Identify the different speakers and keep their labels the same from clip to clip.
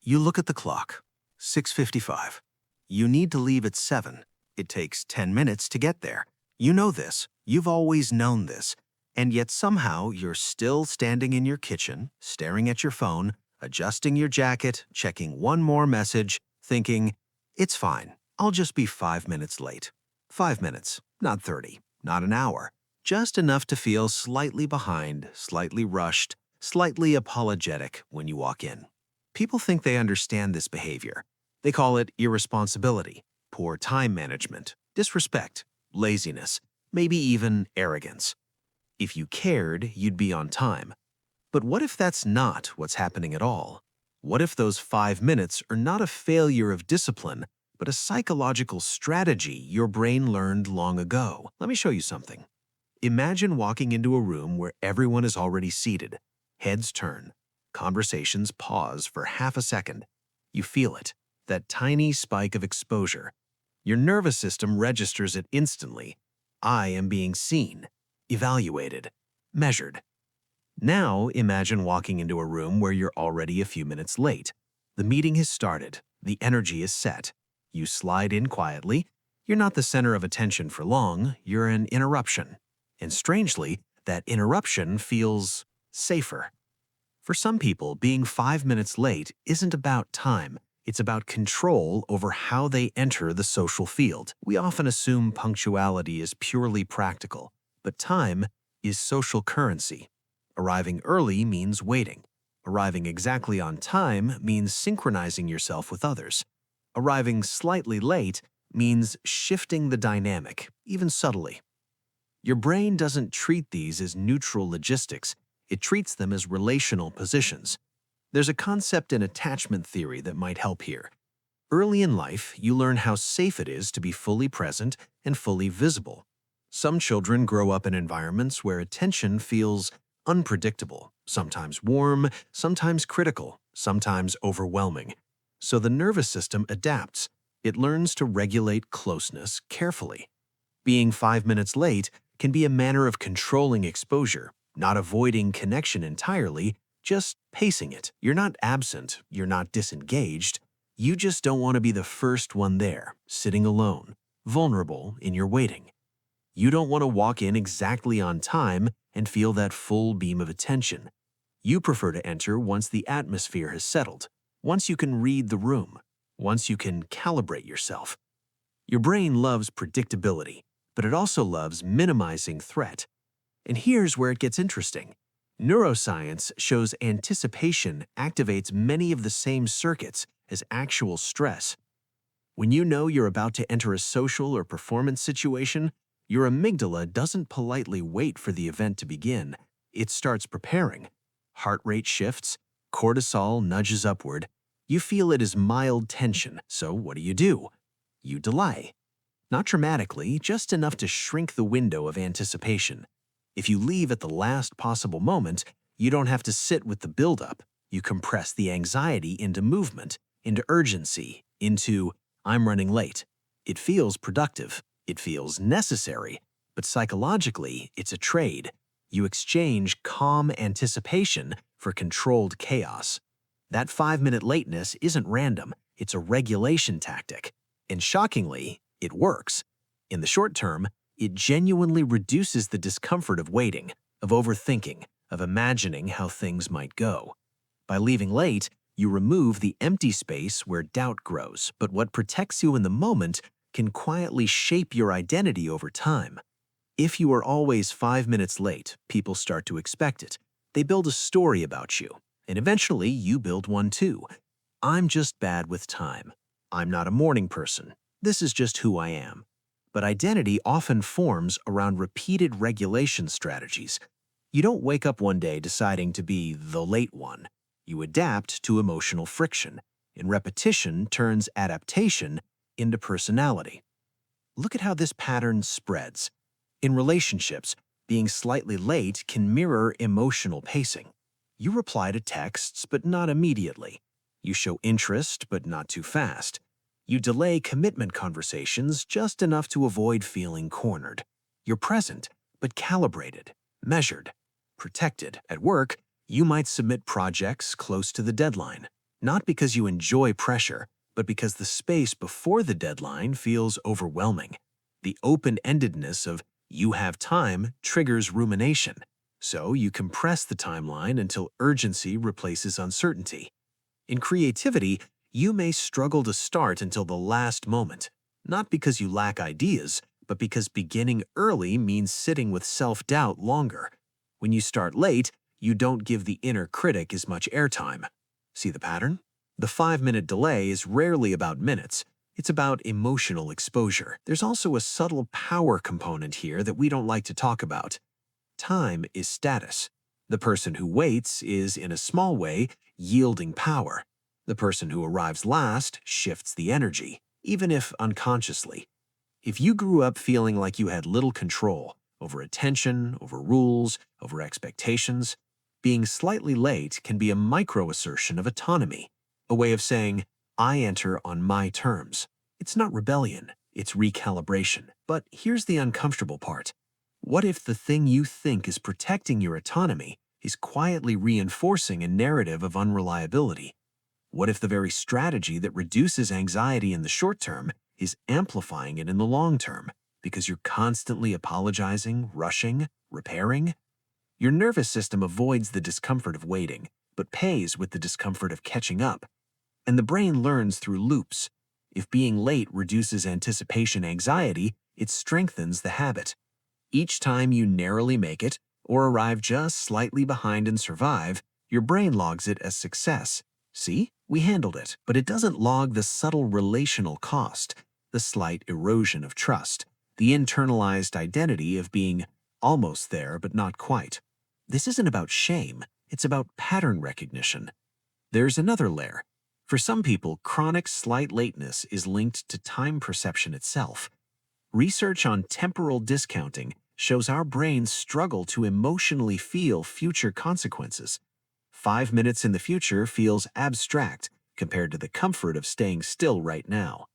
Speaker 1: You look at the clock. 6:55. You need to leave at 7. It takes 10 minutes to get there. You know this. You've always known this. And yet somehow you're still standing in your kitchen, staring at your phone, adjusting your jacket, checking one more message, thinking, it's fine. I'll just be 5 minutes late. 5 minutes, not 30, not an hour. Just enough to feel slightly behind, slightly rushed, slightly apologetic when you walk in. People think they understand this behavior. They call it irresponsibility, poor time management, disrespect, laziness, maybe even arrogance. If you cared, you'd be on time. But what if that's not what's happening at all? What if those 5 minutes are not a failure of discipline, but a psychological strategy your brain learned long ago? Let me show you something. Imagine walking into a room where everyone is already seated. Heads turn. Conversations pause for half a second. You feel it, that tiny spike of exposure. Your nervous system registers it instantly. I am being seen, evaluated, measured. Now imagine walking into a room where you're already a few minutes late. The meeting has started. The energy is set. You slide in quietly. You're not the center of attention for long. You're an interruption. And strangely, that interruption feels safer. For some people, being 5 minutes late isn't about time. It's about control over how they enter the social field. We often assume punctuality is purely practical, but time is social currency. Arriving early means waiting. Arriving exactly on time means synchronizing yourself with others. Arriving slightly late means shifting the dynamic, even subtly. Your brain doesn't treat these as neutral logistics. It treats them as relational positions. There's a concept in attachment theory that might help here. Early in life, you learn how safe it is to be fully present and fully visible. Some children grow up in environments where attention feels unpredictable, sometimes warm, sometimes critical, sometimes overwhelming. So the nervous system adapts. It learns to regulate closeness carefully. Being 5 minutes late can be a manner of controlling exposure, not avoiding connection entirely, just pacing it. You're not absent, you're not disengaged. You just don't want to be the first one there, sitting alone, vulnerable in your waiting. You don't want to walk in exactly on time and feel that full beam of attention. You prefer to enter once the atmosphere has settled, once you can read the room, once you can calibrate yourself. Your brain loves predictability, but it also loves minimizing threat. And here's where it gets interesting. Neuroscience shows anticipation activates many of the same circuits as actual stress. When you know you're about to enter a social or performance situation, your amygdala doesn't politely wait for the event to begin. It starts preparing. Heart rate shifts, cortisol nudges upward. You feel it as mild tension, so what do? You delay. Not dramatically, just enough to shrink the window of anticipation. If you leave at the last possible moment, you don't have to sit with the buildup. You compress the anxiety into movement, into urgency, into, I'm running late. It feels productive. It feels necessary. But psychologically, it's a trade. You exchange calm anticipation for controlled chaos. That 5-minute lateness isn't random. It's a regulation tactic. And shockingly, it works. In the short term, it genuinely reduces the discomfort of waiting, of overthinking, of imagining how things might go. By leaving late, you remove the empty space where doubt grows, but what protects you in the moment can quietly shape your identity over time. If you are always 5 minutes late, people start to expect it. They build a story about you, and eventually you build one too. I'm just bad with time. I'm not a morning person. This is just who I am. But identity often forms around repeated regulation strategies. You don't wake up one day deciding to be the late one. You adapt to emotional friction, and repetition turns adaptation into personality. Look at how this pattern spreads. In relationships, being slightly late can mirror emotional pacing. You reply to texts, but not immediately. You show interest, but not too fast. You delay commitment conversations just enough to avoid feeling cornered. You're present, but calibrated, measured, protected. At work, you might submit projects close to the deadline.
Speaker 2: Not because you enjoy pressure, but because the space before the deadline feels overwhelming. The open-endedness of "you have time" triggers rumination, so you compress the timeline until urgency replaces uncertainty. In creativity, you may struggle to start until the last moment, not because you lack ideas, but because beginning early means sitting with self-doubt longer. When you start late, you don't give the inner critic as much airtime. See the pattern? The 5-minute delay is rarely about minutes. It's about emotional exposure. There's also a subtle power component here that we don't like to talk about. Time is status. The person who waits is, in a small way, yielding power. The person who arrives last shifts the energy, even if unconsciously. If you grew up feeling like you had little control over attention, over rules, over expectations, being slightly late can be a micro-assertion of autonomy, a way of saying, "I enter on my terms." It's not rebellion, it's recalibration. But here's the uncomfortable part. What if the thing you think is protecting your autonomy is quietly reinforcing a narrative of unreliability? What if the very strategy that reduces anxiety in the short term is amplifying it in the long term because you're constantly apologizing, rushing, repairing? Your nervous system avoids the discomfort of waiting, but pays with the discomfort of catching up. And the brain learns through loops. If being late reduces anticipation anxiety, it strengthens the habit. Each time you narrowly make it, or arrive just slightly behind and survive, your brain logs it as success. See, we handled it, but it doesn't log the subtle relational cost, the slight erosion of trust, the internalized identity of being almost there but not quite. This isn't about shame, it's about pattern recognition. There's another layer. For some people, chronic slight lateness is linked to time perception itself. Research on temporal discounting shows our brains struggle to emotionally feel future consequences. 5 minutes in the future feels abstract compared to the comfort of staying still right now.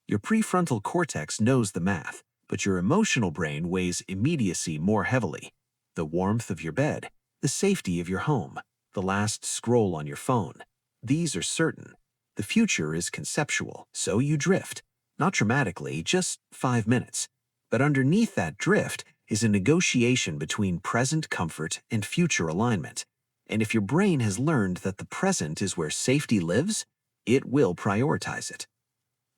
Speaker 2: Your prefrontal cortex knows the math, but your emotional brain weighs immediacy more heavily. The warmth of your bed, the safety of your home, the last scroll on your phone. These are certain. The future is conceptual, so you drift. Not dramatically, just 5 minutes. But underneath that drift is a negotiation between present comfort and future alignment. And if your brain has learned that the present is where safety lives, it will prioritize it.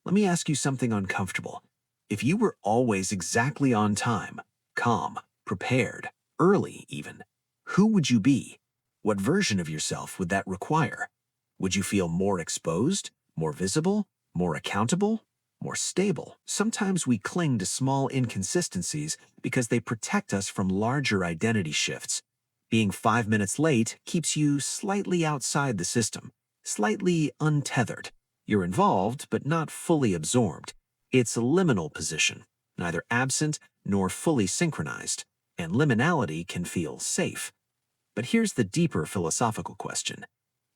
Speaker 2: Let me ask you something uncomfortable. If you were always exactly on time, calm, prepared, early even, who would you be? What version of yourself would that require? Would you feel more exposed, more visible, more accountable, more stable? Sometimes we cling to small inconsistencies because they protect us from larger identity shifts. Being 5 minutes late keeps you slightly outside the system, slightly untethered. You're involved, but not fully absorbed. It's a liminal position, neither absent nor fully synchronized, and liminality can feel safe. But here's the deeper philosophical question.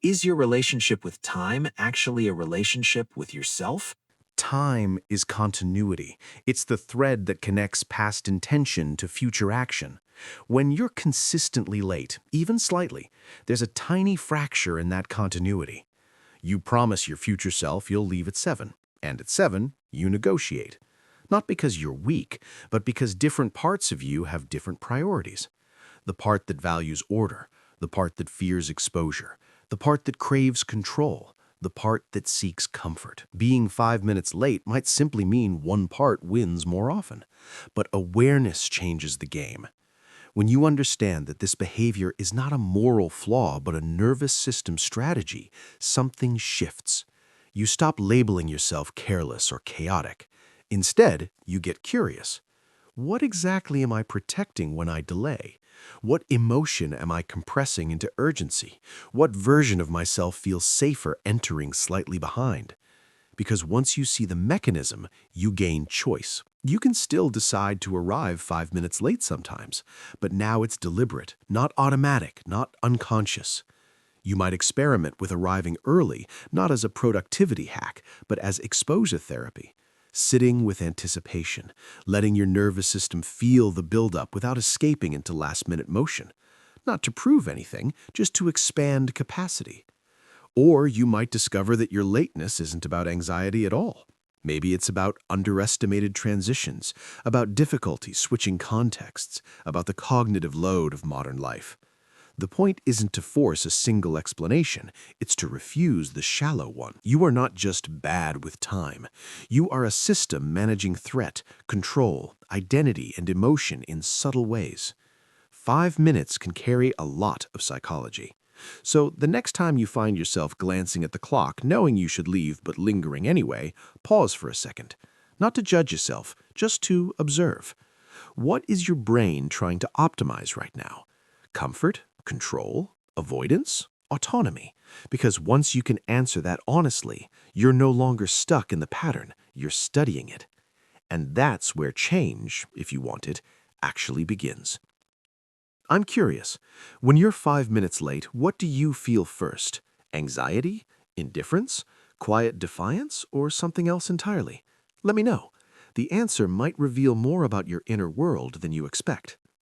Speaker 2: Is your relationship with time actually a relationship with yourself?
Speaker 3: Time is continuity. It's the thread that connects past intention to future action. When you're consistently late, even slightly, there's a tiny fracture in that continuity. You promise your future self you'll leave at 7, and at 7, you negotiate. Not because you're weak, but because different parts of you have different priorities. The part that values order, the part that fears exposure, the part that craves control, the part that seeks comfort. Being 5 minutes late might simply mean one part wins more often, but awareness changes the game. When you understand that this behavior is not a moral flaw but a nervous system strategy, something shifts. You stop labeling yourself careless or chaotic. Instead, you get curious. What exactly am I protecting when I delay? What emotion am I compressing into urgency? What version of myself feels safer entering slightly behind? Because once you see the mechanism, you gain choice. You can still decide to arrive 5 minutes late sometimes, but now it's deliberate, not automatic, not unconscious. You might experiment with arriving early, not as a productivity hack, but as exposure therapy. Sitting with anticipation, letting your nervous system feel the buildup without escaping into last-minute motion. Not to prove anything, just to expand capacity. Or you might discover that your lateness isn't about anxiety at all. Maybe it's about underestimated transitions, about difficulty switching contexts, about the cognitive load of modern life. The point isn't to force a single explanation, it's to refuse the shallow one. You are not just bad with time. You are a system managing threat, control, identity, and emotion in subtle ways. 5 minutes can carry a lot of psychology. So the next time you find yourself glancing at the clock, knowing you should leave but lingering anyway, pause for a second. Not to judge yourself, just to observe. What is your brain trying to optimize right now? Comfort? Control? Avoidance? Autonomy? Because once you can answer that honestly, you're no longer stuck in the pattern, you're studying it. And that's where change, if you want it, actually begins. I'm curious, when you're 5 minutes late, what do you feel first? Anxiety? Indifference? Quiet defiance? Or something else entirely? Let me know. The answer might reveal more about your inner world than you expect.